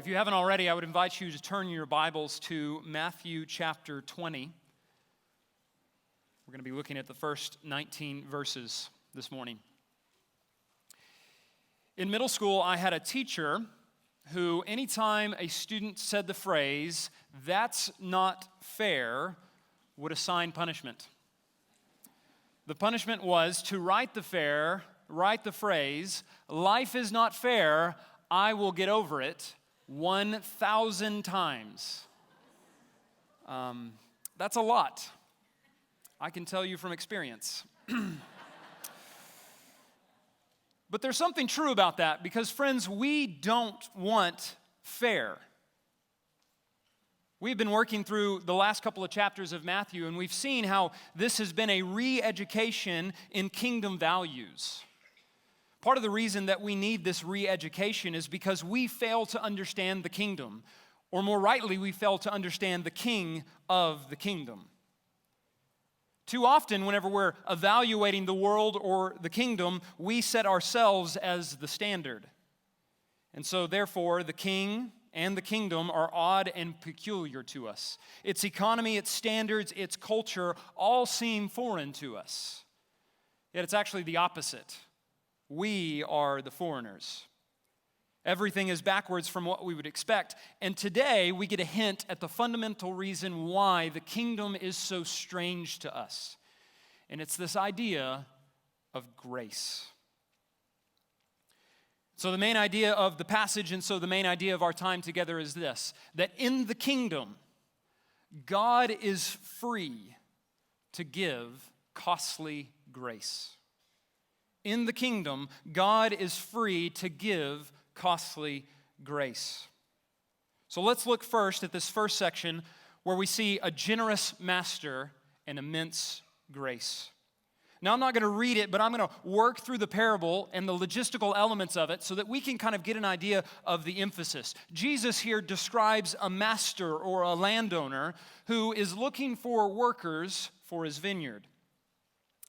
you haven't already, I would invite you to turn your Bibles to Matthew chapter 20. We're going to be looking at the first 19 verses this morning. In middle school, I had a teacher who, anytime a student said the phrase, "That's not fair," would assign punishment. The punishment was to write the phrase, "Life is not fair, I will get over it," 1,000 times. That's a lot. I can tell you from experience. But there's something true about that because, friends, we don't want fair. We've been working through the last couple of chapters of Matthew, and we've seen how this has been a re-education in kingdom values. Part of the reason that we need this re-education is because we fail to understand the kingdom, or more rightly, we fail to understand the king of the kingdom. Too often, whenever we're evaluating the world or the kingdom, we set ourselves as the standard. And so, therefore, the king and the kingdom are odd and peculiar to us. Its economy, its standards, its culture all seem foreign to us. Yet it's actually the opposite. We are the foreigners. Everything is backwards from what we would expect. And today we get a hint at the fundamental reason why the kingdom is so strange to us. And it's this idea of grace. So the main idea of the passage, and so the main idea of our time together is this: that in the kingdom, God is free to give costly grace. In the kingdom, God is free to give costly grace. So let's look first at this first section where we see a generous master and immense grace. Now, I'm not going to read it, but I'm going to work through the parable and the logistical elements of it so that we can kind of get an idea of the emphasis. Jesus here describes a master or a landowner who is looking for workers for his vineyard.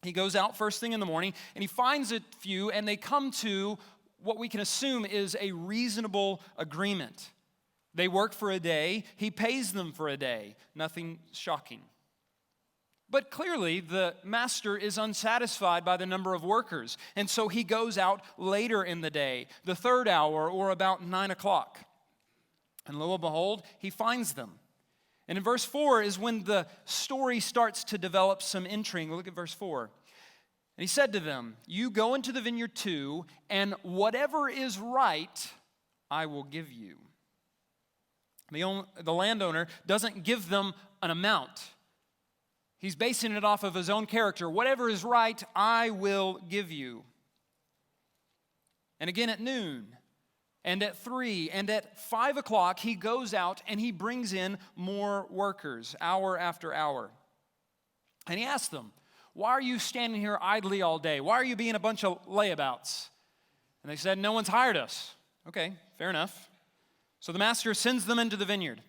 He goes out first thing in the morning, and he finds a few, and they come to what we can assume is a reasonable agreement. They work for a day. He pays them for a day. Nothing shocking. But clearly, the master is unsatisfied by the number of workers, and so he goes out later in the day, the third hour, or about 9 o'clock. And lo and behold, he finds them. And in verse 4 is when the story starts to develop some intrigue. Look at verse 4. And he said to them, "You go into the vineyard too, and whatever is right, I will give you." The landowner doesn't give them an amount. He's basing it off of his own character. Whatever is right, I will give you. And again at noon, and at 3, and at 5 o'clock, he goes out and he brings in more workers, hour after hour. And he asks them, "Why are you standing here idly all day? Why are you being a bunch of layabouts?" And they said, "No one's hired us." Okay, fair enough. So the master sends them into the vineyard.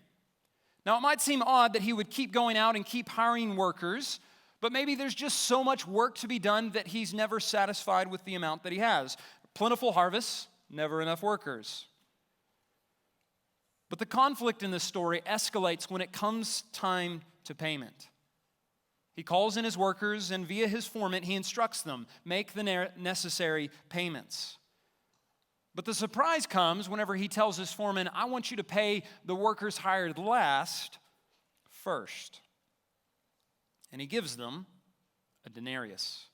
Now, it might seem odd that he would keep going out and keep hiring workers, but maybe there's just so much work to be done that he's never satisfied with the amount that he has. Plentiful harvests, never enough workers. But the conflict in this story escalates when it comes time to payment. He calls in his workers, and via his foreman, he instructs them, make the necessary payments. But the surprise comes whenever he tells his foreman, "I want you to pay the workers hired last first." And he gives them a denarius,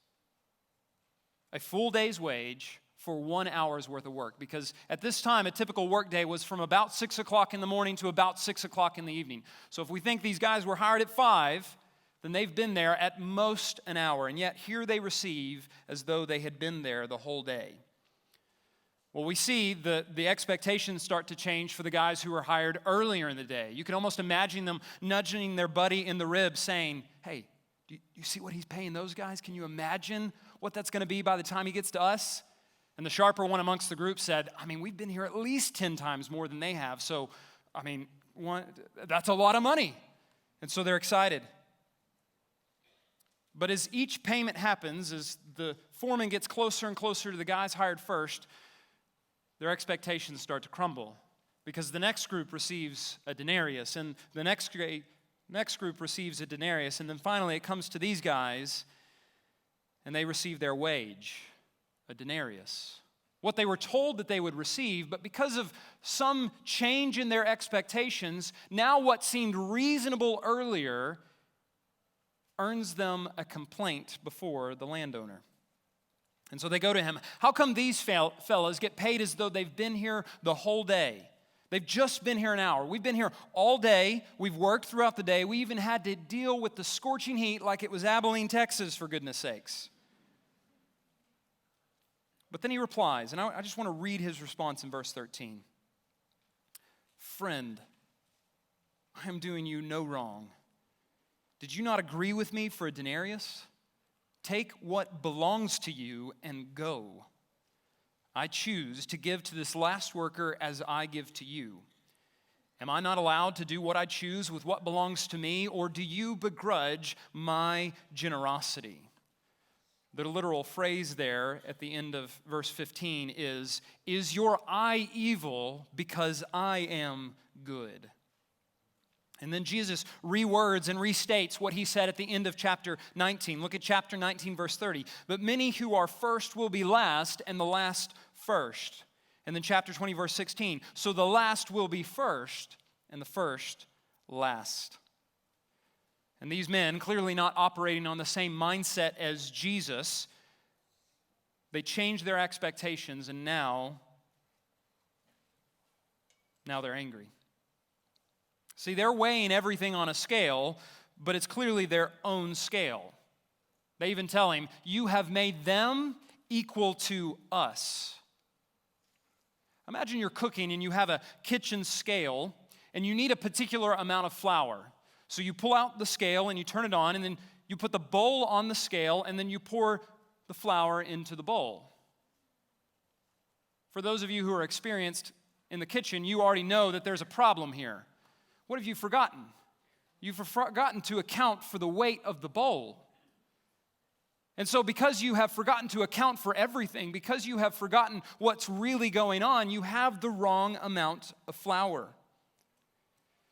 a full day's wage for 1 hour's worth of work. Because at this time, a typical work day was from about 6 o'clock in the morning to about 6 o'clock in the evening. So if we think these guys were hired at 5, then they've been there at most an hour. And yet here they receive as though they had been there the whole day. Well, we see the expectations start to change for the guys who were hired earlier in the day. You can almost imagine them nudging their buddy in the rib saying, "Hey, do you see what he's paying those guys? Can you imagine what that's going to be by the time he gets to us?" And the sharper one amongst the group said, "We've been here at least 10 times more than they have. So, that's a lot of money." And so they're excited. But as each payment happens, as the foreman gets closer and closer to the guys hired first, their expectations start to crumble Because the next group receives a denarius, and the next group receives a denarius, and then finally it comes to these guys, and they receive their wage, a denarius. What they were told that they would receive, but because of some change in their expectations, now what seemed reasonable earlier earns them a complaint before the landowner. And so they go to him. How come these fellas get paid as though they've been here the whole day? They've just been here an hour. We've been here all day. We've worked throughout the day. We even had to deal with the scorching heat like it was Abilene, Texas, for goodness sakes. But then he replies, and I just want to read his response in verse 13. Friend, I am doing you no wrong. Did you not agree with me for a denarius? Take what belongs to you and go. I choose to give to this last worker as I give to you. Am I not allowed to do what I choose with what belongs to me, or do you begrudge my generosity? The literal phrase there at the end of verse 15 is your eye evil because I am good? And then Jesus rewords and restates what he said at the end of chapter 19. Look at chapter 19, verse 30. But many who are first will be last, and the last first. And then chapter 20, verse 16. So the last will be first, and the first last. And these men, clearly not operating on the same mindset as Jesus, they changed their expectations, and now they're angry. See, they're weighing everything on a scale, but it's clearly their own scale. They even tell him, you have made them equal to us. Imagine you're cooking and you have a kitchen scale, and you need a particular amount of flour. So you pull out the scale and you turn it on, and then you put the bowl on the scale, and then you pour the flour into the bowl. For those of you who are experienced in the kitchen, you already know that there's a problem here. What have you forgotten? You've forgotten to account for the weight of the bowl. And so because you have forgotten to account for everything, because you have forgotten what's really going on, you have the wrong amount of flour.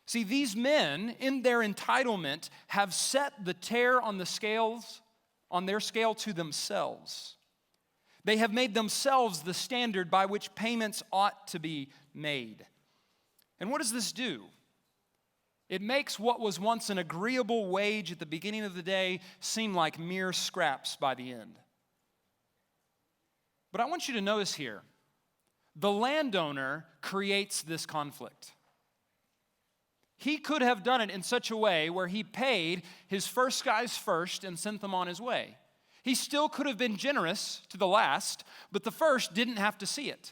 See, these men, in their entitlement, have set the tare on the scales, on their scale to themselves. They have made themselves the standard by which payments ought to be made. And what does this do? It makes what was once an agreeable wage at the beginning of the day seem like mere scraps by the end. But I want you to notice here, the landowner creates this conflict. He could have done it in such a way where he paid his first guys first and sent them on his way. He still could have been generous to the last, but the first didn't have to see it.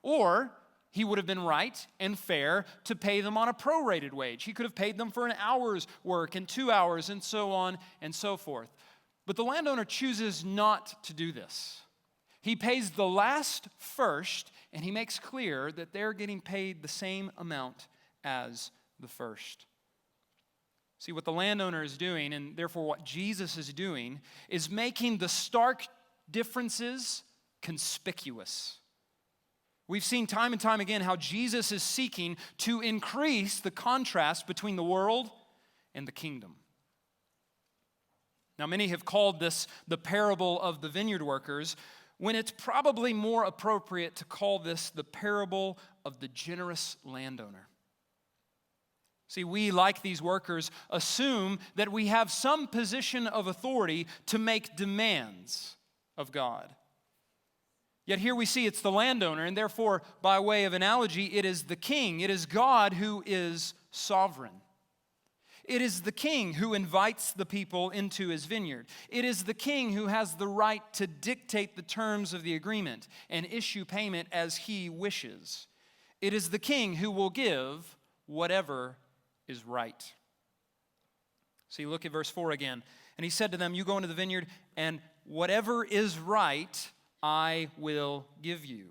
Or he would have been right and fair to pay them on a prorated wage. He could have paid them for an hour's work and 2 hours and so on and so forth. But the landowner chooses not to do this. He pays the last first, and he makes clear that they're getting paid the same amount as the first. See, what the landowner is doing, and therefore what Jesus is doing, is making the stark differences conspicuous. We've seen time and time again how Jesus is seeking to increase the contrast between the world and the kingdom. Now, many have called this the parable of the vineyard workers, when it's probably more appropriate to call this the parable of the generous landowner. See, we, like these workers, assume that we have some position of authority to make demands of God. Yet here we see it's the landowner, and therefore, by way of analogy, it is the king. It is God who is sovereign. It is the king who invites the people into his vineyard. It is the king who has the right to dictate the terms of the agreement and issue payment as he wishes. It is the king who will give whatever is right. See, look at verse 4 again. And he said to them, you go into the vineyard, and whatever is right, I will give you.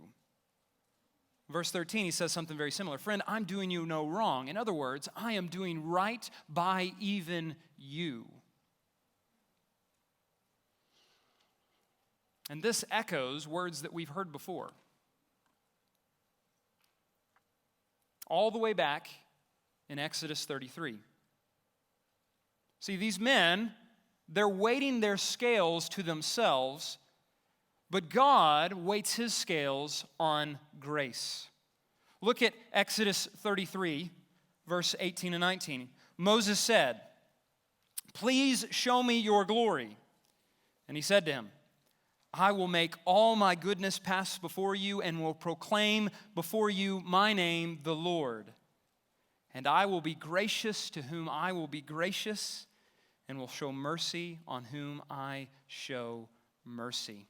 Verse 13, he says something very similar. Friend, I'm doing you no wrong. In other words, I am doing right by even you. And this echoes words that we've heard before. all the way back in Exodus 33. See, these men, they're weighting their scales to themselves, but God weights his scales on grace. Look at Exodus 33, verse 18 and 19. Moses said, "Please show me your glory." And he said to him, "I will make all my goodness pass before you and will proclaim before you my name, the Lord. And I will be gracious to whom I will be gracious and will show mercy on whom I show mercy."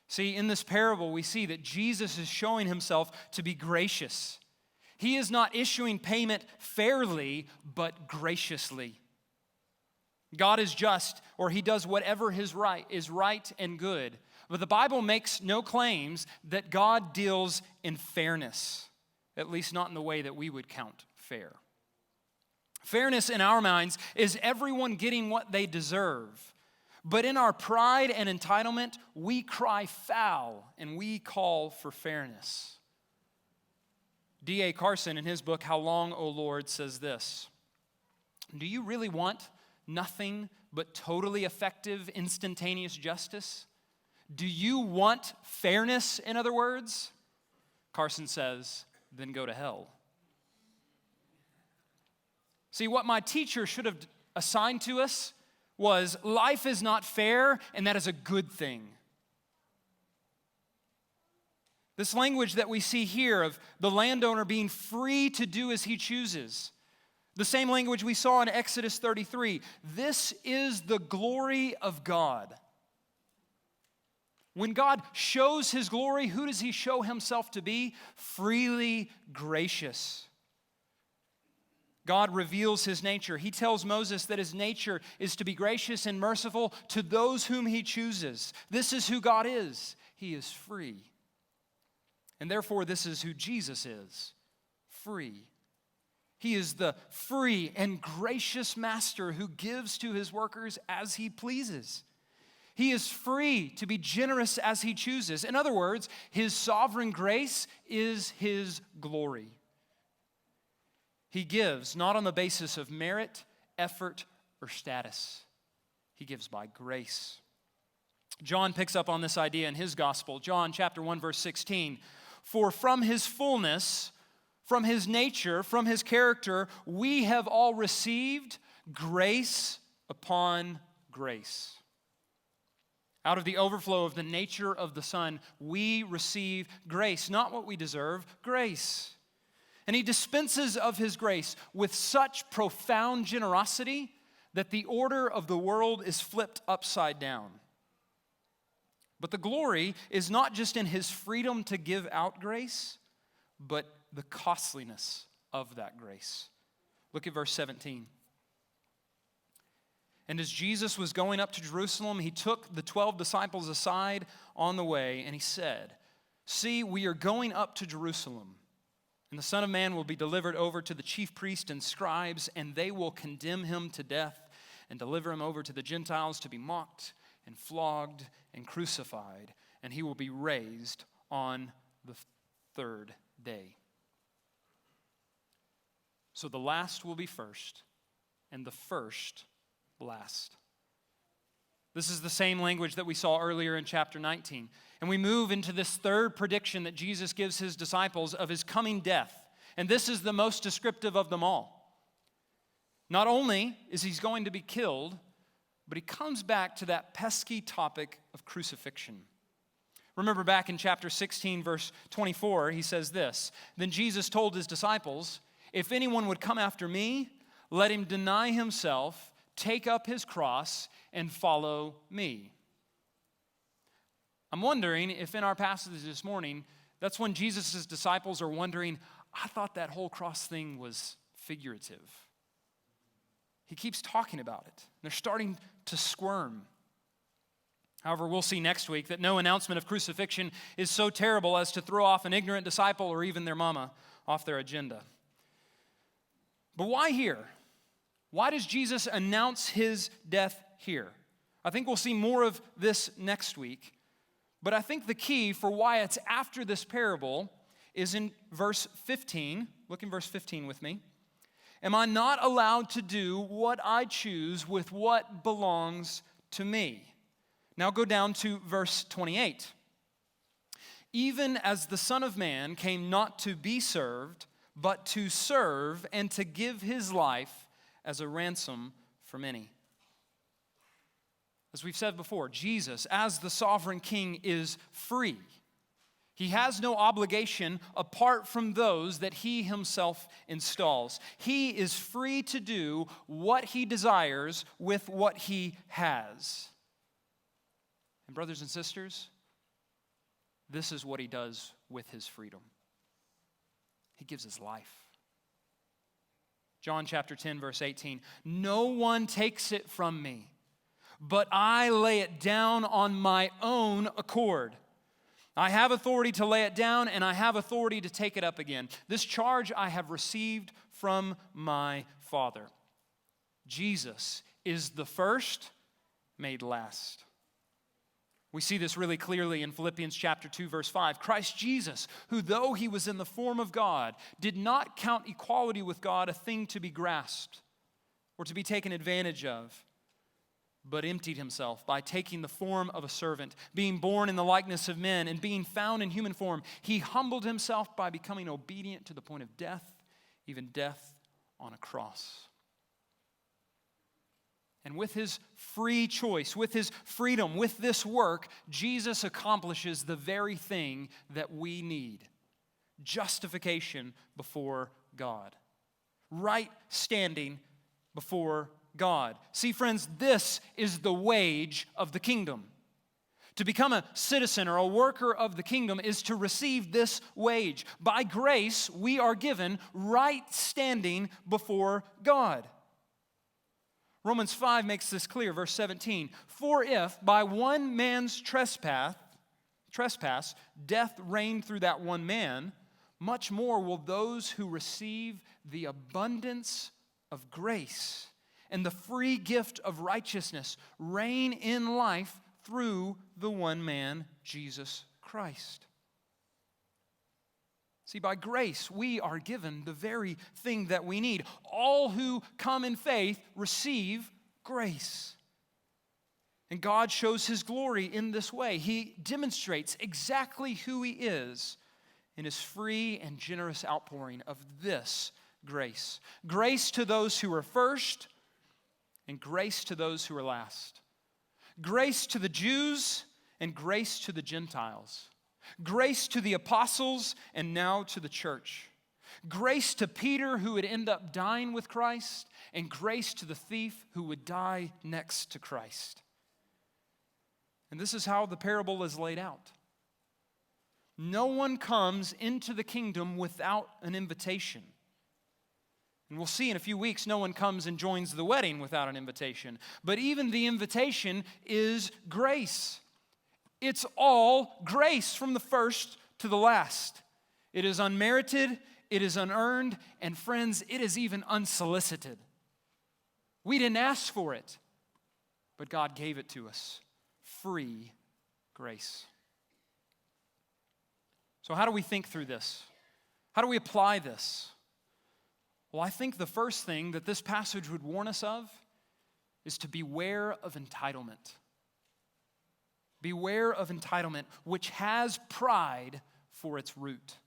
See, in this parable, we see that Jesus is showing himself to be gracious. He is not issuing payment fairly, but graciously. God is just, or he does whatever is right and good. But the Bible makes no claims that God deals in fairness, at least not in the way that we would count fair. Fairness in our minds is everyone getting what they deserve. But in our pride and entitlement, we cry foul and we call for fairness. D.A. Carson, in his book, How Long, O Lord, says this: "Do you really want nothing but totally effective, instantaneous justice? Do you want fairness, in other words?" Carson says, "Then go to hell." See, what my teacher should have assigned to us was life is not fair, and that is a good thing. This language that we see here of the landowner being free to do as he chooses, the same language we saw in Exodus 33, this is the glory of God. When God shows his glory, who does he show himself to be? Freely gracious. God reveals his nature. He tells Moses that his nature is to be gracious and merciful to those whom he chooses. This is who God is. He is free. And therefore, this is who Jesus is, free. He is the free and gracious master who gives to his workers as he pleases. He is free to be generous as he chooses. In other words, his sovereign grace is his glory. He gives not on the basis of merit, effort, or status. He gives by grace. John picks up on this idea in his gospel. John chapter 1, verse 16. "For from his fullness, from his nature, from his character, we have all received grace upon grace." Out of the overflow of the nature of the Son, we receive grace, not what we deserve, grace. And he dispenses of his grace with such profound generosity that the order of the world is flipped upside down. But the glory is not just in his freedom to give out grace, but the costliness of that grace. Look at verse 17. "And as Jesus was going up to Jerusalem, he took the 12 disciples aside on the way, and he said, 'See, we are going up to Jerusalem. And the Son of Man will be delivered over to the chief priests and scribes, and they will condemn him to death and deliver him over to the Gentiles to be mocked and flogged and crucified, and he will be raised on the third day.' So the last will be first, and the first last." This is the same language that we saw earlier in chapter 19. And we move into this third prediction that Jesus gives his disciples of his coming death. And this is the most descriptive of them all. Not only is he going to be killed, but he comes back to that pesky topic of crucifixion. Remember back in chapter 16, verse 24, he says this: "Then Jesus told his disciples, 'If anyone would come after me, let him deny himself, take up his cross, and follow me.'" I'm wondering if in our passage this morning, that's when Jesus' disciples are wondering, I thought that whole cross thing was figurative. He keeps talking about it. They're starting to squirm. However, we'll see next week that no announcement of crucifixion is so terrible as to throw off an ignorant disciple or even their mama off their agenda. But why here? Why does Jesus announce his death here? I think we'll see more of this next week. But I think the key for why it's after this parable is in verse 15. Look in verse 15 with me. Am I not allowed to do what I choose with what belongs to me? Now go down to verse 28. Even as the Son of Man came not to be served, but to serve and to give his life as a ransom for many. As we've said before, Jesus, as the sovereign king, is free. He has no obligation apart from those that he himself installs. He is free to do what he desires with what he has. And brothers and sisters, this is what he does with his freedom. He gives his life. John chapter 10, verse 18. No one takes it from me, but I lay it down on my own accord. I have authority to lay it down, and I have authority to take it up again. This charge I have received from my Father. Jesus is the first made last. We see this really clearly in Philippians chapter 2, verse 5. Christ Jesus, who though he was in the form of God, did not count equality with God a thing to be grasped or to be taken advantage of, but emptied himself by taking the form of a servant, being born in the likeness of men, and being found in human form. He humbled himself by becoming obedient to the point of death, even death on a cross. And with his free choice, with his freedom, with this work, Jesus accomplishes the very thing that we need: justification before God. Right standing before God. See, friends, this is the wage of the kingdom. To become a citizen or a worker of the kingdom is to receive this wage. By grace, we are given right standing before God. Romans 5 makes this clear, verse 17. For if by one man's trespass, death reigned through that one man, much more will those who receive the abundance of grace and the free gift of righteousness reign in life through the one man, Jesus Christ. See, by grace, we are given the very thing that we need. All who come in faith receive grace. And God shows his glory in this way. He demonstrates exactly who he is in his free and generous outpouring of this grace. Grace to those who are first, and grace to those who are last. Grace to the Jews, and grace to the Gentiles. Grace to the apostles, and now to the church. Grace to Peter, who would end up dying with Christ, and grace to the thief who would die next to Christ. And this is how the parable is laid out. No one comes into the kingdom without an invitation. And we'll see in a few weeks, no one comes and joins the wedding without an invitation. But even the invitation is grace. It's all grace from the first to the last. It is unmerited, it is unearned, and friends, it is even unsolicited. We didn't ask for it, but God gave it to us. Free grace. So how do we think through this? How do we apply this? Well, I think the first thing that this passage would warn us of is to beware of entitlement. Beware of entitlement, which has pride for its root.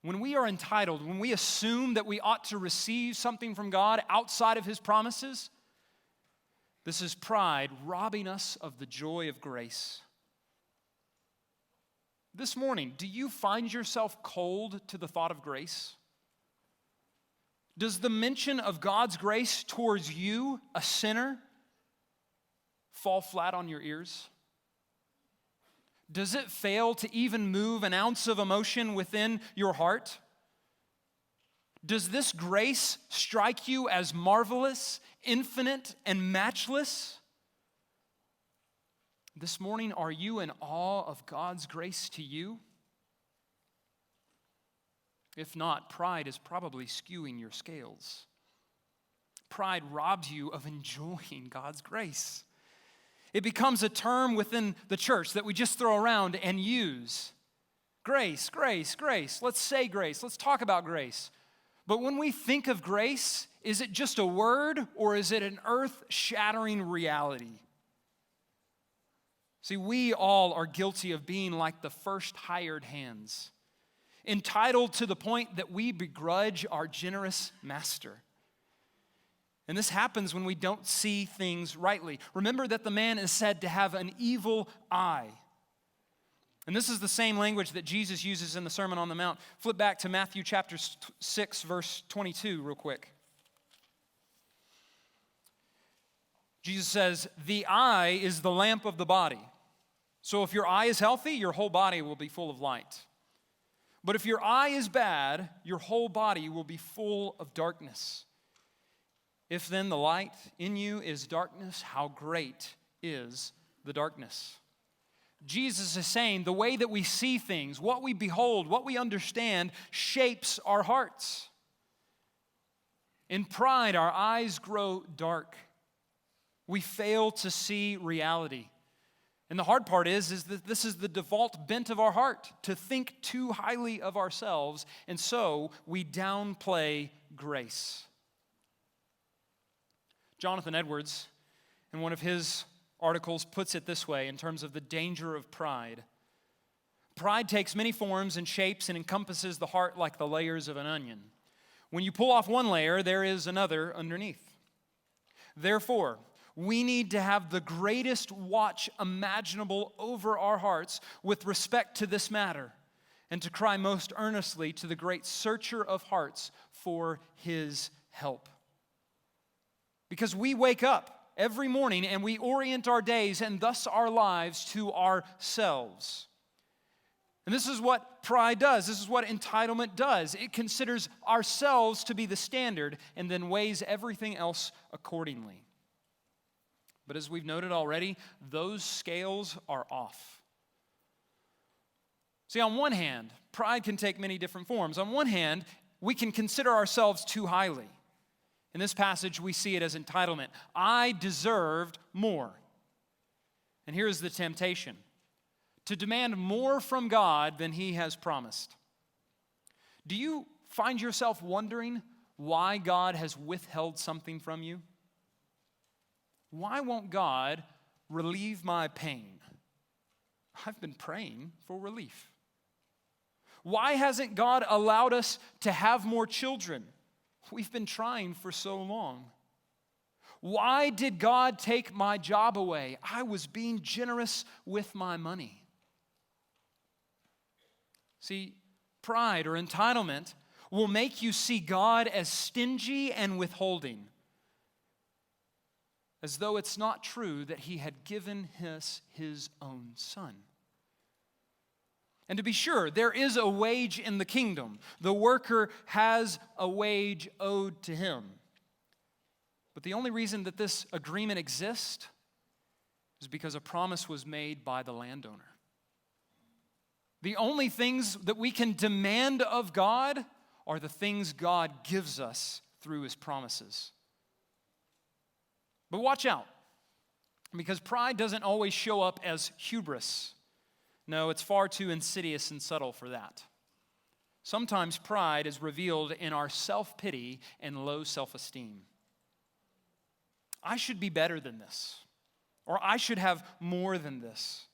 When we are entitled, when we assume that we ought to receive something from God outside of his promises, this is pride robbing us of the joy of grace. This morning, do you find yourself cold to the thought of grace? Does the mention of God's grace towards you, a sinner, fall flat on your ears? Does it fail to even move an ounce of emotion within your heart? Does this grace strike you as marvelous, infinite, and matchless? This morning, are you in awe of God's grace to you? If not, pride is probably skewing your scales. Pride robs you of enjoying God's grace. It becomes a term within the church that we just throw around and use. Grace, grace, grace. Let's say grace. Let's talk about grace. But when we think of grace, is it just a word or is it an earth-shattering reality? See, we all are guilty of being like the first hired hands, entitled to the point that we begrudge our generous master. And this happens when we don't see things rightly. Remember that the man is said to have an evil eye. And this is the same language that Jesus uses in the Sermon on the Mount. Flip back to Matthew chapter 6, verse 22 real quick. Jesus says, the eye is the lamp of the body. So if your eye is healthy, your whole body will be full of light. But if your eye is bad, your whole body will be full of darkness. If then the light in you is darkness, how great is the darkness? Jesus is saying the way that we see things, what we behold, what we understand, shapes our hearts. In pride, our eyes grow dark. We fail to see reality. And the hard part is that this is the default bent of our heart, to think too highly of ourselves, and so we downplay grace. Jonathan Edwards, in one of his articles, puts it this way in terms of the danger of pride. Pride takes many forms and shapes and encompasses the heart like the layers of an onion. When you pull off one layer, there is another underneath. Therefore, we need to have the greatest watch imaginable over our hearts with respect to this matter, and to cry most earnestly to the great searcher of hearts for his help. Because we wake up every morning and we orient our days and thus our lives to ourselves. And this is what pride does. This is what entitlement does. It considers ourselves to be the standard and then weighs everything else accordingly. But as we've noted already, those scales are off. See, on one hand, pride can take many different forms. On one hand, we can consider ourselves too highly. In this passage, we see it as entitlement. I deserved more. And here's the temptation: to demand more from God than He has promised. Do you find yourself wondering why God has withheld something from you? Why won't God relieve my pain? I've been praying for relief. Why hasn't God allowed us to have more children? We've been trying for so long. Why did God take my job away? I was being generous with my money. See, pride or entitlement will make you see God as stingy and withholding, as though it's not true that He had given us His own Son. And to be sure, there is a wage in the kingdom. The worker has a wage owed to him. But the only reason that this agreement exists is because a promise was made by the landowner. The only things that we can demand of God are the things God gives us through His promises. But watch out, because pride doesn't always show up as hubris. No, it's far too insidious and subtle for that. Sometimes pride is revealed in our self-pity and low self-esteem. I should be better than this, or I should have more than this.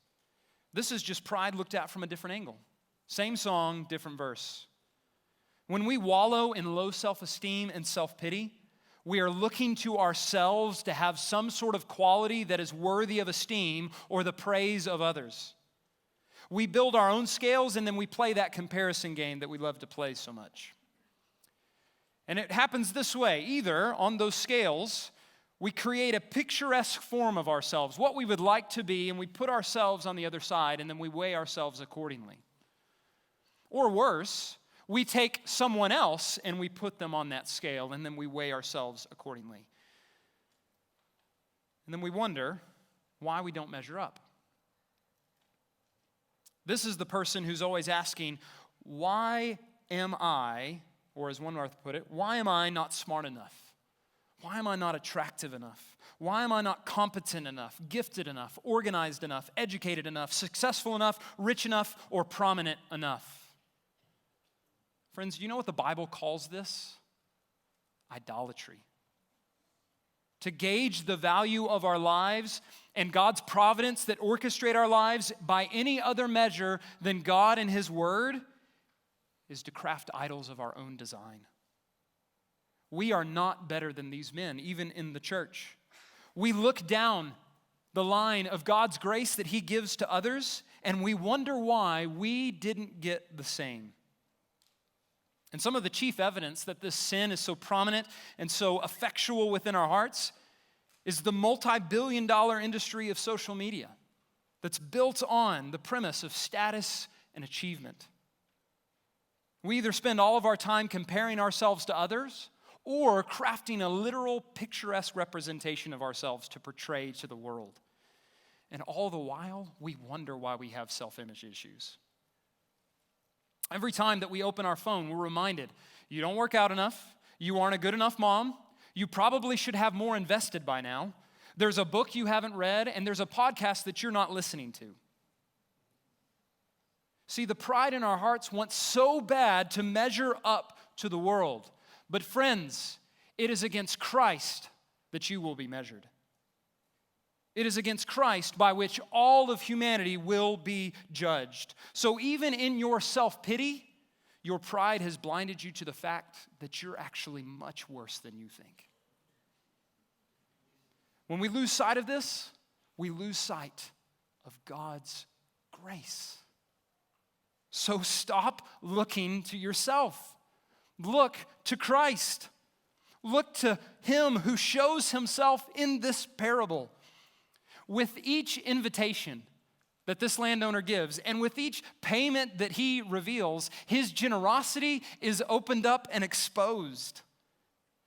This is just pride looked at from a different angle. Same song, different verse. When we wallow in low self-esteem and self-pity, we are looking to ourselves to have some sort of quality that is worthy of esteem or the praise of others. We build our own scales and then we play that comparison game that we love to play so much. And it happens this way. Either on those scales, we create a picturesque form of ourselves, what we would like to be, and we put ourselves on the other side and then we weigh ourselves accordingly. Or worse, we take someone else and we put them on that scale and then we weigh ourselves accordingly. And then we wonder why we don't measure up. This is the person who's always asking, why am I, or as one author put it, why am I not smart enough? Why am I not attractive enough? Why am I not competent enough, gifted enough, organized enough, educated enough, successful enough, rich enough, or prominent enough? Friends, do you know what the Bible calls this? Idolatry. To gauge the value of our lives and God's providence that orchestrate our lives by any other measure than God and His Word is to craft idols of our own design. We are not better than these men, even in the church. We look down the line of God's grace that He gives to others, and we wonder why we didn't get the same. And some of the chief evidence that this sin is so prominent and so effectual within our hearts is the multi-billion-dollar industry of social media that's built on the premise of status and achievement. We either spend all of our time comparing ourselves to others or crafting a literal picturesque representation of ourselves to portray to the world. And all the while, we wonder why we have self-image issues. Every time that we open our phone, we're reminded, you don't work out enough, you aren't a good enough mom, you probably should have more invested by now, there's a book you haven't read, and there's a podcast that you're not listening to. See, the pride in our hearts wants so bad to measure up to the world. But friends, it is against Christ that you will be measured. It is against Christ by which all of humanity will be judged. So even in your self-pity, your pride has blinded you to the fact that you're actually much worse than you think. When we lose sight of this, we lose sight of God's grace. So stop looking to yourself. Look to Christ. Look to Him who shows Himself in this parable. With each invitation that this landowner gives, and with each payment that he reveals, his generosity is opened up and exposed.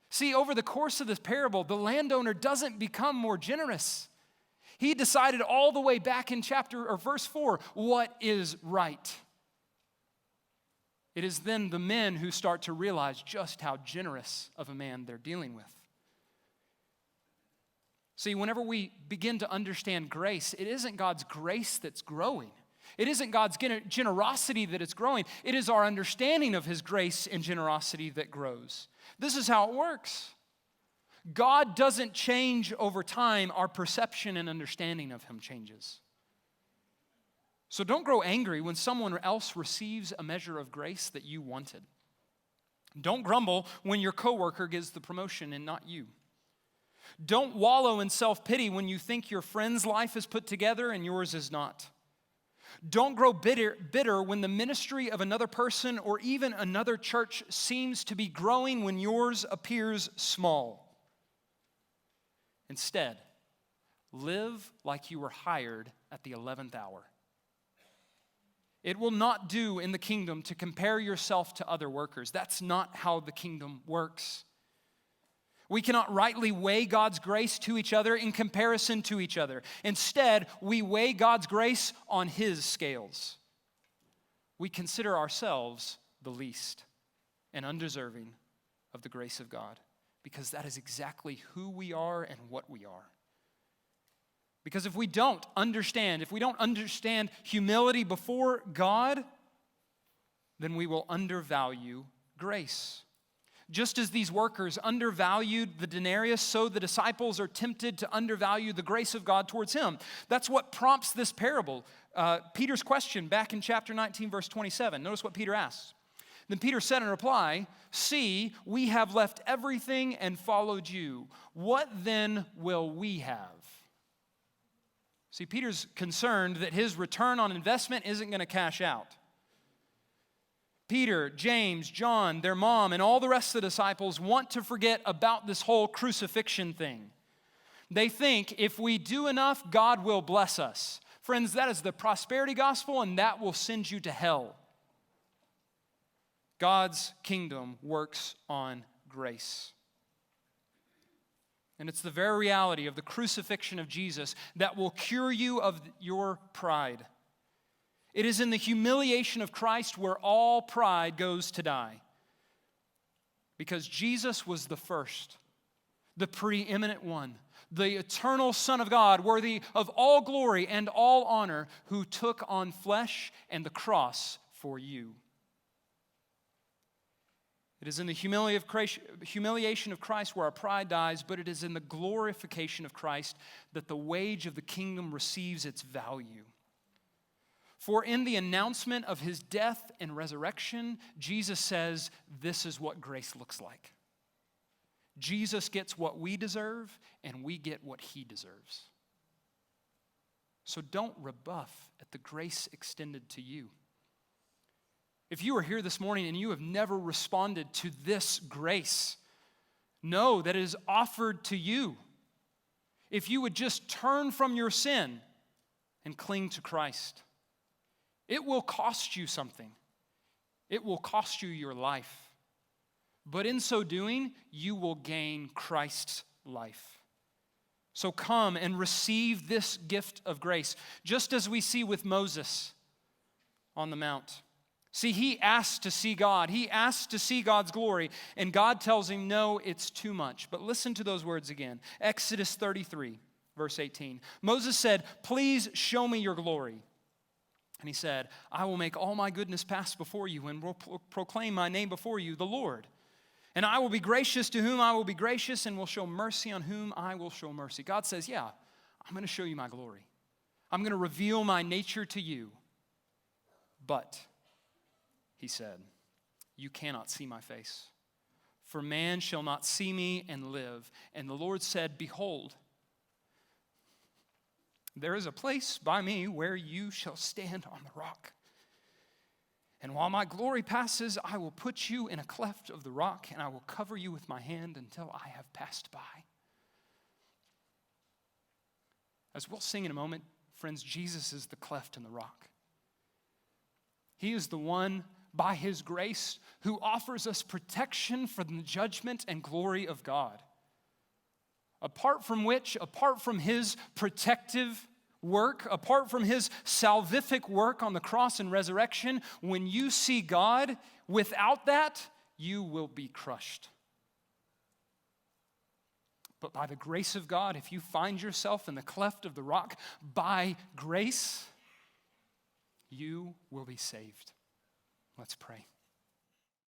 See, over the course of this parable, the landowner doesn't become more generous. He decided all the way back in verse 4, what is right. It is then the men who start to realize just how generous of a man they're dealing with. See, whenever we begin to understand grace, it isn't God's grace that's growing. It isn't God's generosity that is growing. It is our understanding of His grace and generosity that grows. This is how it works. God doesn't change over time. Our perception and understanding of Him changes. So don't grow angry when someone else receives a measure of grace that you wanted. Don't grumble when your coworker gets the promotion and not you. Don't wallow in self-pity when you think your friend's life is put together and yours is not. Don't grow bitter when the ministry of another person or even another church seems to be growing when yours appears small. Instead, live like you were hired at the 11th hour. It will not do in the kingdom to compare yourself to other workers. That's not how the kingdom works. We cannot rightly weigh God's grace to each other in comparison to each other. Instead, we weigh God's grace on His scales. We consider ourselves the least and undeserving of the grace of God, because that is exactly who we are and what we are. Because if we don't understand humility before God, then we will undervalue grace. Just as these workers undervalued the denarius, so the disciples are tempted to undervalue the grace of God towards Him. That's what prompts this parable. Peter's question back in chapter 19, verse 27. Notice what Peter asks. Then Peter said in reply, "See, we have left everything and followed you. What then will we have?" See, Peter's concerned that his return on investment isn't going to cash out. Peter, James, John, their mom, and all the rest of the disciples want to forget about this whole crucifixion thing. They think if we do enough, God will bless us. Friends, that is the prosperity gospel, and that will send you to hell. God's kingdom works on grace. And it's the very reality of the crucifixion of Jesus that will cure you of your pride. It is in the humiliation of Christ where all pride goes to die. Because Jesus was the first the preeminent one, the eternal Son of God, worthy of all glory and all honor, who took on flesh and the cross for you. It is in the humiliation of Christ where our pride dies, but it is in the glorification of Christ that the wage of the kingdom receives its value. For in the announcement of his death and resurrection, Jesus says, this is what grace looks like. Jesus gets what we deserve, and we get what he deserves. So don't rebuff at the grace extended to you. If you are here this morning and you have never responded to this grace, know that it is offered to you. If you would just turn from your sin and cling to Christ, it will cost you something. It will cost you your life. But in so doing, you will gain Christ's life. So come and receive this gift of grace, just as we see with Moses on the Mount. See, he asked to see God. He asked to see God's glory, and God tells him, no, it's too much. But listen to those words again. Exodus 33, verse 18. Moses said, please show me your glory. And he said, I will make all my goodness pass before you and will proclaim my name before you, the Lord. And I will be gracious to whom I will be gracious and will show mercy on whom I will show mercy. God says, yeah, I'm going to show you my glory. I'm going to reveal my nature to you. But, he said, you cannot see my face. For man shall not see me and live. And the Lord said, behold, there is a place by me where you shall stand on the rock. And while my glory passes, I will put you in a cleft of the rock, and I will cover you with my hand until I have passed by. As we'll sing in a moment, friends, Jesus is the cleft in the rock. He is the one, by his grace, who offers us protection from the judgment and glory of God. Apart from his protective work, apart from his salvific work on the cross and resurrection, when you see God, without that, you will be crushed. But by the grace of God, if you find yourself in the cleft of the rock, by grace, you will be saved. Let's pray.